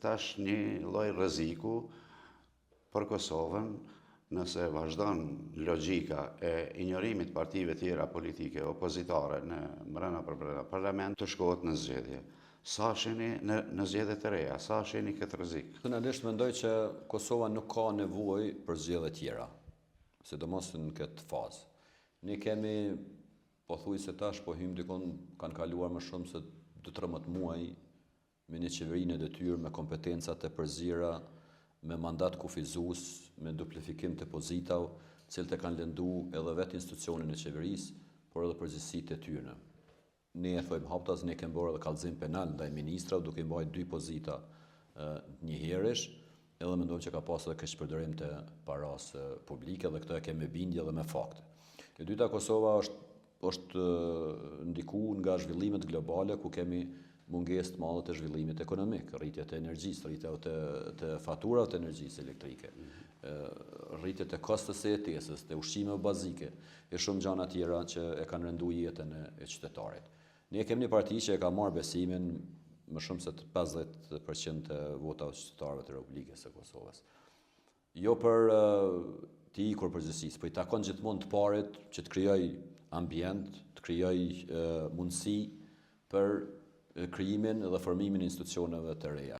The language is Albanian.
tash një lloj rreziku për Kosovën, nëse vazhdon logjika e injorimit partive tjera politike opozitare në brenda parlament, të shkohet në zgjedhje. Sa shihni në zgjedhje të reja, sa shihni këtë rrezik? Personalisht mendoj që Kosova nuk ka nevojë për zgjedhje tjera, sidomos në këtë fazë. Ne kemi pothuajse tash po hym dikon kanë kaluar më shumë se 2-13 muaj me një qeverinë e detyrë me kompetencat e përzira, me mandat kufizues, me duplifikim të pozitave, cilët e kanë lëndu edhe vetë institucionin e qeverisë, por edhe përgjegjësitë e tyre. Ne e thojmë haptas, ne kemi bërë edhe kallëzim penal ndaj ministrave duke mbajtur 2 pozita njëherësh, edhe mendojmë që ka pasur edhe keqpërdorim të paras publike dhe këtë e kemi bindje edhe me fakte. E dyta, Kosova është ndikuar nga zhvillimet globale ku kemi mungesë të madhe të zhvillimit ekonomik, rritje të energjisë, rritje të faturave të energjisë elektrike, rritje të kostos së jetesës, të ushqimeve bazike e shumë gjëra tjera që e kanë rënduar jetën e qytetarit. Ne kemi një parti që e ka marrë besimin më shumë se 50% të votave të qytetarëve të Republikës së Kosovës. Jo për të ikur përgjithësisë, po i takon gjithmonë të parit që të krijoj ambient, të krijoj mundësi për krijimin dhe formimin e institucioneve të reja.